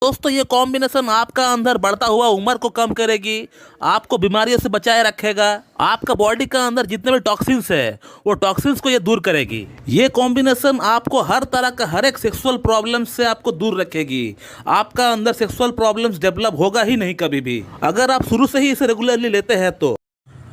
दोस्तों ये कॉम्बिनेशन आपका अंदर बढ़ता हुआ उम्र को कम करेगी, आपको बीमारियों से बचाए रखेगा, आपका बॉडी का अंदर जितने भी टॉक्सिन्स है वो टॉक्सिन्स को ये दूर करेगी। ये कॉम्बिनेशन आपको हर तरह का हर एक सेक्सुअल प्रॉब्लम से आपको दूर रखेगी। आपका अंदर सेक्सुअल प्रॉब्लम्स डेवलप होगा ही नहीं कभी भी, अगर आप शुरू से ही इसे रेगुलरली लेते हैं तो।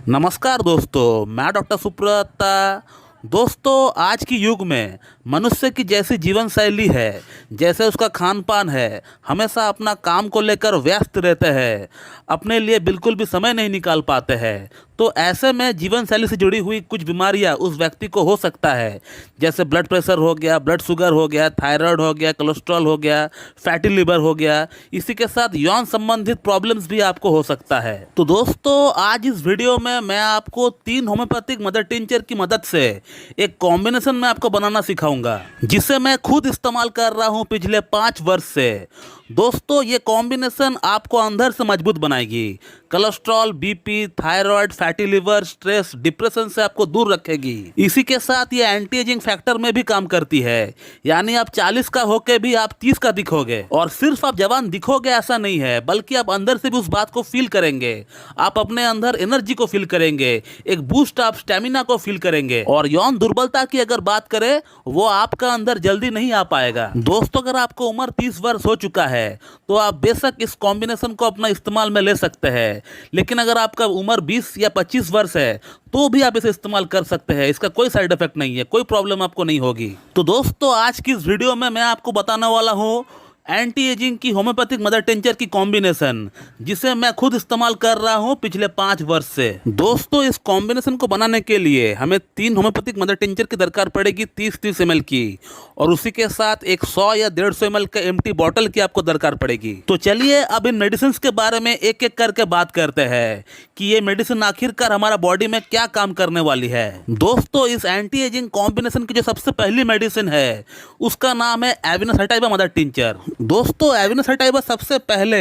नमस्कार दोस्तों, मैं डॉक्टर सुब्रता। दोस्तों आज की युग में मनुष्य की जैसी जीवन शैली है, जैसे उसका खान पान है, हमेशा अपना काम को लेकर व्यस्त रहते हैं, अपने लिए बिल्कुल भी समय नहीं निकाल पाते हैं। तो ऐसे में जीवन शैली से जुड़ी हुई कुछ बीमारियां उस व्यक्ति को हो सकता है, जैसे ब्लड प्रेशर हो गया, ब्लड शुगर हो गया, थायराइड हो गया, कोलेस्ट्रॉल हो गया, फैटी लिवर हो गया। इसी के साथ यौन संबंधित प्रॉब्लम्स भी आपको हो सकता है। तो दोस्तों आज इस वीडियो में मैं आपको 3 होम्योपैथिक मदर टिंचर की मदद से एक कॉम्बिनेशन में आपको बनाना सिखाऊंगा, जिसे मैं खुद इस्तेमाल कर रहा हूं पिछले 5 वर्ष से। दोस्तों ये कॉम्बिनेशन आपको अंदर से मजबूत बनाएगी, cholesterol, BP, thyroid, fatty liver, stress, depression से आपको दूर रखेगी। इसी के साथ ये एंटी एजिंग फैक्टर में भी काम करती है, यानी आप 40 का होके भी आप 30 का दिखोगे। और सिर्फ आप जवान दिखोगे ऐसा नहीं है, बल्कि आप अंदर से भी उस बात को फील करेंगे। आप अपने अंदर एनर्जी को फील करेंगे, एक बूस्ट आप स्टेमिना को फील करेंगे। और यौन दुर्बलता की अगर बात करें, वो आपका अंदर जल्दी नहीं आ पाएगा। दोस्तों अगर आपको उम्र 30 वर्ष हो चुका है तो आप बेशक इस कॉम्बिनेशन को अपना इस्तेमाल में ले सकते हैं, लेकिन अगर आपका उम्र 20 या 25 वर्ष है तो भी आप इसे इस्तेमाल कर सकते हैं। इसका कोई साइड इफेक्ट नहीं है, कोई प्रॉब्लम आपको नहीं होगी। तो दोस्तों आज की इस वीडियो में मैं आपको बताने वाला हूं एंटी एजिंग की होम्योपैथिक मदर टिंचर की कॉम्बिनेशन, जिसे मैं खुद इस्तेमाल कर रहा हूं पिछले 5 वर्ष से। दोस्तों इस कॉम्बिनेशन को बनाने के लिए हमें 3 होम्योपैथिक मदर टिंचर की दरकार पड़ेगी 30-30 ml की, और उसी के साथ एक 100 या 150 ml का एम्प्टी बॉटल की आपको दरकार पड़ेगी। तो चलिए अब इन मेडिसिन के बारे में एक एक करके बात करते हैं कि ये मेडिसिन आखिरकार हमारा बॉडी में क्या काम करने वाली है। दोस्तों इस एंटी एजिंग कॉम्बिनेशन की जो सबसे पहली मेडिसिन है उसका नाम है एविना सैटाइवा मदर टिंचर। दोस्तों एविना सैटाइवा सबसे पहले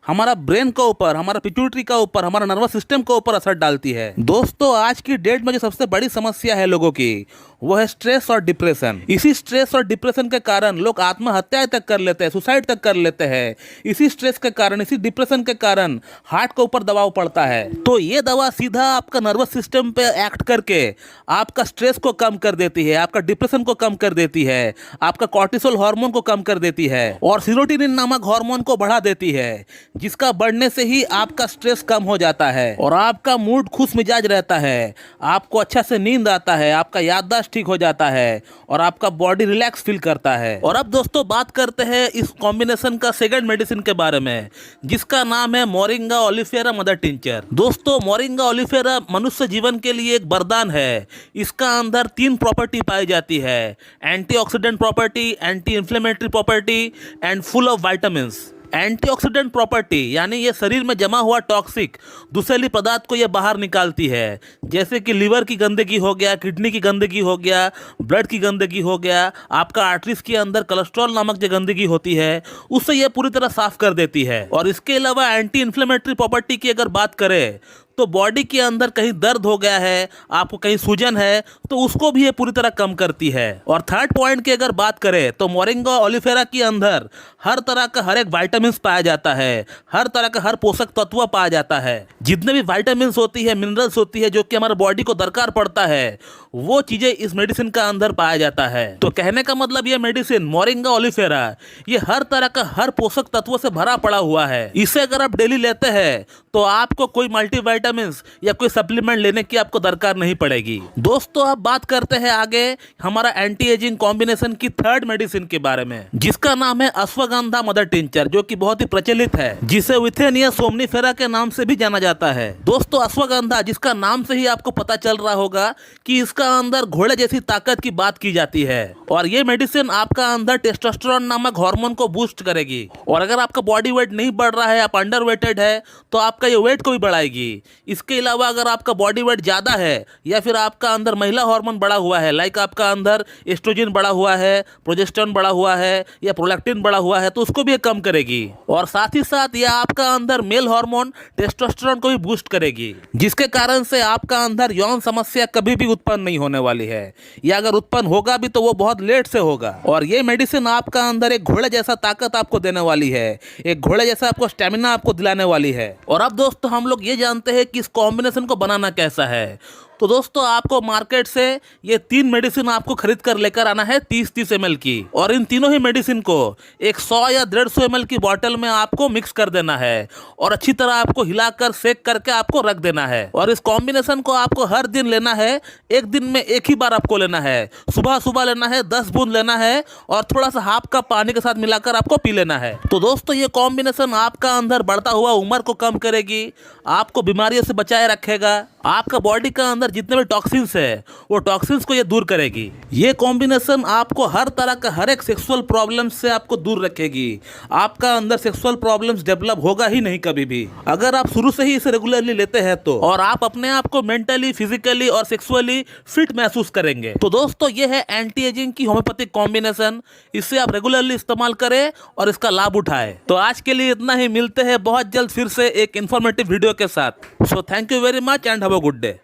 हमारा ब्रेन के ऊपर, हमारा पिट्यूटरी का ऊपर, हमारा नर्वस सिस्टम के ऊपर असर डालती है। दोस्तों आज की डेट में जो सबसे बड़ी समस्या है लोगों की, वो है स्ट्रेस और डिप्रेशन। इसी स्ट्रेस और डिप्रेशन के कारण लोग आत्महत्या तक कर लेते हैं, सुसाइड तक कर लेते हैं। इसी स्ट्रेस के कारण, इसी डिप्रेशन के कारण हार्ट के ऊपर दबाव पड़ता है। तो ये दवा सीधा आपका नर्वस सिस्टम पे एक्ट करके आपका स्ट्रेस को कम कर देती है, आपका डिप्रेशन को कम कर देती है, आपका कॉर्टिसोल हार्मोन को कम कर देती है और सेरोटोनिन नामक हार्मोन को बढ़ा देती है, जिसका बढ़ने से ही आपका स्ट्रेस कम हो जाता है और आपका मूड खुश मिजाज रहता है, आपको अच्छा से नींद आता है, आपका याददाश्त ठीक हो जाता है और आपका बॉडी रिलैक्स फील करता है। और अब दोस्तों बात करते हैं इस कॉम्बिनेशन का सेकंड मेडिसिन के बारे में, जिसका नाम है मोरिंगा ओलिफेरा मदर टिंचर। दोस्तों मोरिंगा ओलिफेरा मनुष्य जीवन के लिए एक वरदान है। इसका अंदर 3 प्रॉपर्टी पाई जाती है, antioxidant property, anti inflammatory property and full of vitamins. Antioxidant property यानी ये शरीर में जमा हुआ टॉक्सिक दुशीली पदार्थ को ये बाहर निकालती है, जैसे कि लीवर की गंदगी हो गया, किडनी की गंदगी हो गया, ब्लड की गंदगी हो गया, आपका आर्टरीज के अंदर कोलेस्ट्रॉल नामक जो गंदगी होती है उससे ये पूरी तरह साफ कर देती है। और इसके अलावा एंटी इन्फ्लेमेटरी प्रॉपर्टी की अगर बात करें तो बॉडी के अंदर कहीं दर्द हो गया है, आपको कहीं सूजन है, तो उसको भी ये पूरी तरह कम करती है। और थर्ड पॉइंट की अगर बात करें तो मोरिंगा ओलिफेरा के अंदर हर तरह का हर एक विटामिन्स पाया जाता है, हर तरह का हर पोषक तत्व पाया जाता है। जितने भी विटामिन्स होती है, मिनरल्स होती है जो कि हमारे बॉडी को दरकार पड़ता है, वो चीजें इस मेडिसिन का अंदर पाया जाता है। तो कहने का मतलब ये मेडिसिन मोरिंगा ओलिफेरा ये हर तरह का हर पोषक तत्व से भरा पड़ा हुआ है। इसे अगर आप डेली लेते हैं तो आपको कोई मल्टीविटामिन्स या कोई सप्लीमेंट लेने की आपको दरकार नहीं पड़ेगी। दोस्तों अब बात करते हैं आगे हमारा एंटी एजिंग कॉम्बिनेशन की थर्ड मेडिसिन के बारे में, जिसका नाम है अश्वगंधा मदर टिंचर, जो कि बहुत ही प्रचलित है, जिसे विथेनिया सोमनीफेरा के नाम से भी जाना जाता है। दोस्तों अश्वगंधा, जिसका नाम से ही आपको पता चल रहा होगा कि इसका अंदर घोड़े जैसी ताकत की बात की जाती है, और ये मेडिसिन आपका अंदर टेस्टोस्टेरोन नामक हार्मोन को बूस्ट करेगी। और अगर आपका बॉडी वेट नहीं बढ़ रहा है, आप अंडर वेटेड है, तो आपका ये वेट को भी बढ़ाएगी। इसके अलावा अगर आपका बॉडी वेट ज़्यादा है या फिर आपका अंदर महिला हार्मोन बढ़ा हुआ है, लाइक आपका अंदर एस्ट्रोजन बढ़ा हुआ है, प्रोजेस्टेरोन बढ़ा हुआ है या प्रोलैक्टिन बढ़ा हुआ है, तो उसको भी ये कम करेगी। और साथ ही साथ ये आपका अंदर मेल हार्मोन टेस्टोस्टेरोन को भी बूस्ट करेगी, जिसके कारण से आपका अंदर यौन समस्या कभी भी उत्पन्न नहीं होने वाली है, या अगर उत्पन्न होगा भी तो वो बहुत लेट से होगा। और ये मेडिसिन आपका अंदर एक घोड़े जैसा ताकत आपको देने वाली है, एक घोड़े जैसा आपको स्टेमिना आपको दिलाने वाली है। और अब दोस्तों हम लोग ये जानते हैं कि इस कॉम्बिनेशन को बनाना कैसा है। तो दोस्तों आपको मार्केट से ये 3 मेडिसिन आपको खरीद कर लेकर आना है 30-30 ml की, और इन तीनों ही मेडिसिन को एक 100 या 150 ml की बॉटल में आपको मिक्स कर देना है और अच्छी तरह आपको हिलाकर सेक करके आपको रख देना है। और इस कॉम्बिनेशन को आपको हर दिन लेना है, एक दिन में एक ही बार आपको लेना है, सुबह सुबह लेना है, 10 बूंद लेना है और थोड़ा सा हाफ कप पानी के साथ मिलाकर आपको पी लेना है। तो दोस्तों ये कॉम्बिनेशन आपका अंदर बढ़ता हुआ उम्र को कम करेगी, आपको बीमारियों से बचाए रखेगा, आपका बॉडी का अंदर जितने भी टॉक्सिन्स है वो टॉक्सिन्स को ये दूर करेगी। ये कॉम्बिनेशन आपको हर तरह का हर एक सेक्सुअल प्रॉब्लम्स से आपको दूर रखेगी। आपका अंदर सेक्सुअल प्रॉब्लम्स डेवलप होगा ही नहीं कभी भी, अगर आप शुरू से ही इसे रेगुलरली लेते हैं तो। और आप अपने आप को मेंटली, फिजिकली और सेक्सुअली फिट महसूस करेंगे। तो दोस्तों ये है एंटी एजिंग की होम्योपैथिक कॉम्बिनेशन, इसे आप रेगुलरली इस्तेमाल करें और इसका लाभ उठाएं। तो आज के लिए इतना ही, मिलते हैं बहुत जल्द फिर से एक इंफॉर्मेटिव वीडियो के साथ। So thank you very much and have a good day.